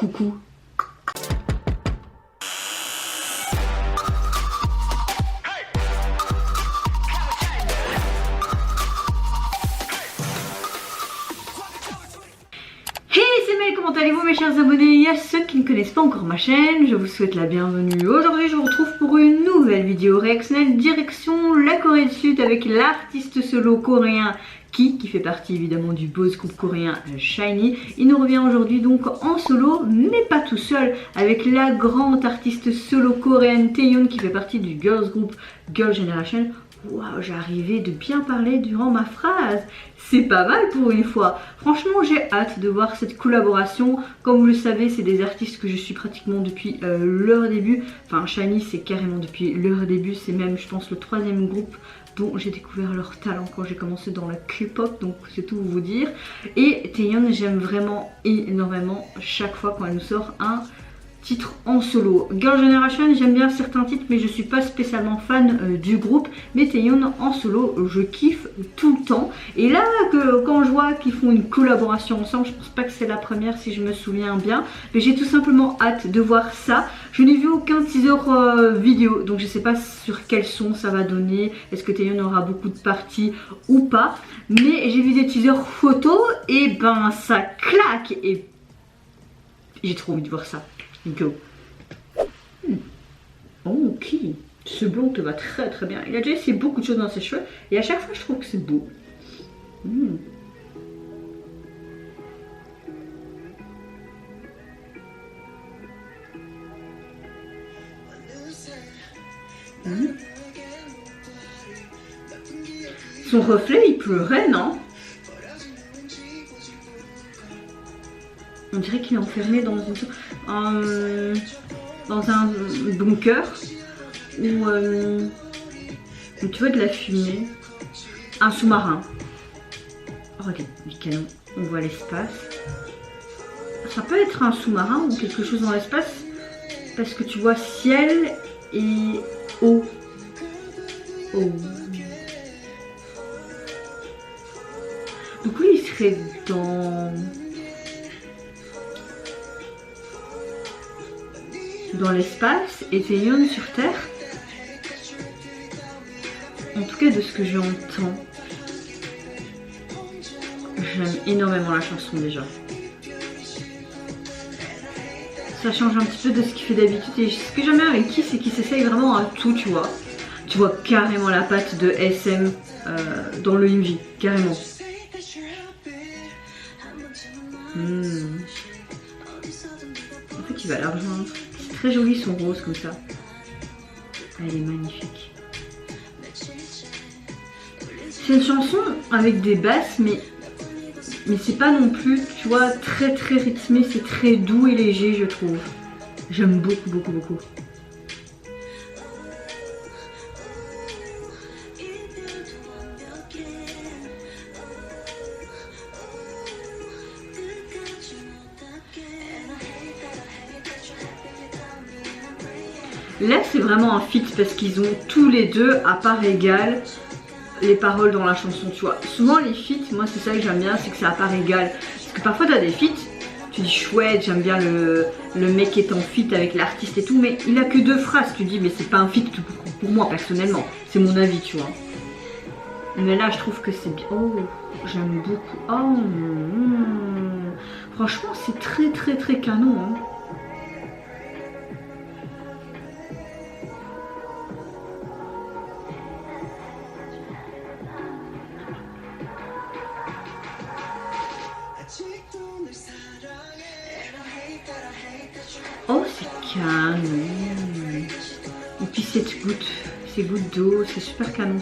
coucou. Comment allez-vous mes chers abonnés et à ceux qui ne connaissent pas encore ma chaîne, je vous souhaite la bienvenue. Aujourd'hui je vous retrouve pour une nouvelle vidéo réactionnelle direction la Corée du Sud avec l'artiste solo coréen qui fait partie évidemment du boss groupe coréen SHINee. Il nous revient aujourd'hui donc en solo mais pas tout seul avec la grande artiste solo coréenne Taeyeon qui fait partie du girls group Girl Generation. Waouh, j'ai arrivé de bien parler durant ma phrase. C'est pas mal pour une fois. Franchement, j'ai hâte de voir cette collaboration. Comme vous le savez, c'est des artistes que je suis pratiquement depuis leur début. Enfin, SHINee, c'est carrément depuis leur début. C'est même, je pense, le 3e groupe dont j'ai découvert leur talent quand j'ai commencé dans la K-pop. Donc, c'est tout vous dire. Et Taeyeon, j'aime vraiment énormément chaque fois quand elle nous sort un titre en solo. Girl Generation, j'aime bien certains titres mais je suis pas spécialement fan du groupe, mais Taeyeon en solo je kiffe tout le temps. Et là quand je vois qu'ils font une collaboration ensemble, je pense pas que c'est la première si je me souviens bien, mais j'ai tout simplement hâte de voir ça. Je n'ai vu aucun teaser vidéo, donc je sais pas sur quel son ça va donner, est-ce que Taeyeon aura beaucoup de parties ou pas, mais j'ai vu des teasers photos et ben ça claque et j'ai trop envie de voir ça. Go. Ok, ce blond te va très très bien. Il a déjà essayé beaucoup de choses dans ses cheveux et à chaque fois je trouve que c'est beau. Son reflet il pleurait, non? On dirait qu'il est enfermé dans un bunker où tu vois de la fumée. Un sous-marin. Oh, regarde, les canons. On voit l'espace. Ça peut être un sous-marin ou quelque chose dans l'espace parce que tu vois ciel et eau. Oh. Donc lui, il serait dans l'espace et Taeyeon sur Terre. En tout cas de ce que j'entends. J'aime énormément la chanson déjà. Ça change un petit peu de ce qu'il fait d'habitude et ce que j'aime bien avec Key c'est qu'il s'essaye vraiment à tout, tu vois. Tu vois carrément la patte de SM dans le MV, carrément. En fait il va la rejoindre. Très joli son rose comme ça. Elle est magnifique. C'est une chanson avec des basses mais c'est pas non plus, tu vois, très très rythmé. C'est très doux et léger je trouve. J'aime beaucoup beaucoup beaucoup. Là c'est vraiment un feat parce qu'ils ont tous les deux à part égale les paroles dans la chanson, tu vois. Souvent les feats, moi c'est ça que j'aime bien, c'est que c'est à part égale. Parce que parfois t'as des feats, tu dis chouette, j'aime bien le mec qui est en feat avec l'artiste et tout, mais il a que 2 phrases, tu dis mais c'est pas un feat pour moi personnellement, c'est mon avis, tu vois. Mais là je trouve que c'est bien. Oh, j'aime beaucoup. Oh, franchement c'est très très très canon, hein. Oh c'est canon. Et puis ces gouttes d'eau, c'est super canon.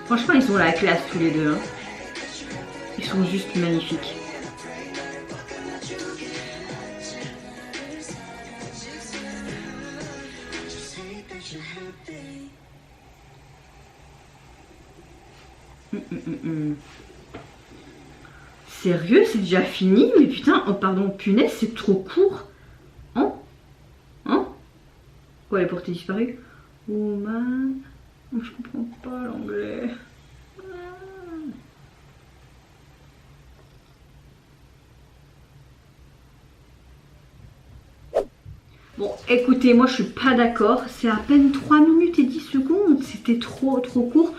Franchement ils ont la classe tous les deux, hein. Ils sont juste magnifiques. Sérieux, c'est déjà fini? Mais putain, oh pardon, punaise, c'est trop court. Hein? Hein? Quoi, elle est portée disparue? Woman. Je comprends pas l'anglais. Bon, écoutez, moi je suis pas d'accord. C'est à peine 3 minutes et 10 secondes. C'était trop court.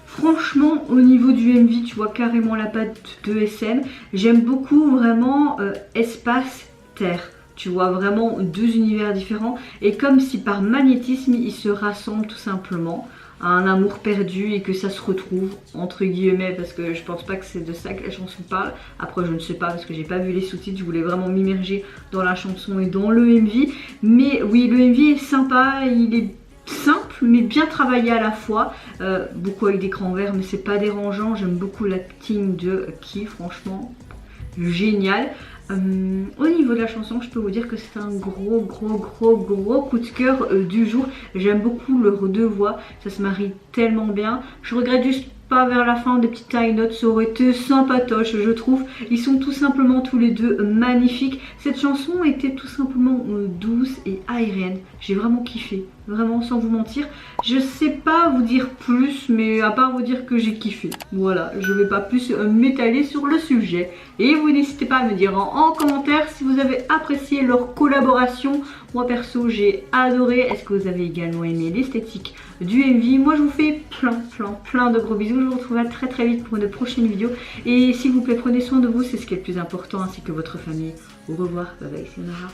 Franchement, au niveau du MV, tu vois carrément la patte de SM. J'aime beaucoup vraiment espace-terre. Tu vois vraiment deux univers différents. Et comme si par magnétisme, ils se rassemblent tout simplement à un amour perdu et que ça se retrouve, entre guillemets, parce que je pense pas que c'est de ça que la chanson parle. Après, je ne sais pas parce que j'ai pas vu les sous-titres. Je voulais vraiment m'immerger dans la chanson et dans le MV. Mais oui, le MV est sympa, il est simple mais bien travaillé à la fois, beaucoup avec des crans verts mais c'est pas dérangeant. J'aime beaucoup l'acting de Key, franchement génial. Au niveau de la chanson, je peux vous dire que c'est un gros coup de cœur du jour. J'aime beaucoup leurs deux voix, ça se marie tellement bien. Je regrette juste pas vers la fin des petites high notes, ça aurait été sympatoche je trouve. Ils sont tout simplement tous les deux magnifiques. Cette chanson était tout simplement douce et aérienne. J'ai vraiment kiffé, vraiment sans vous mentir. Je sais pas vous dire plus, mais à part vous dire que j'ai kiffé. Voilà, je vais pas plus m'étaler sur le sujet. Et vous n'hésitez pas à me dire en commentaire si vous avez apprécié leur collaboration. Moi perso j'ai adoré. Est-ce que vous avez également aimé l'esthétique du MV? Moi je vous fais plein de gros bisous. Je vous retrouve très vite pour une prochaine vidéo. Et s'il vous plaît, prenez soin de vous, c'est ce qui est le plus important, ainsi que votre famille. Au revoir, bye bye, c'est Nara.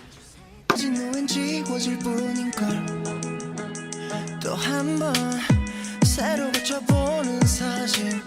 또 한 번 새로 그쳐보는 사진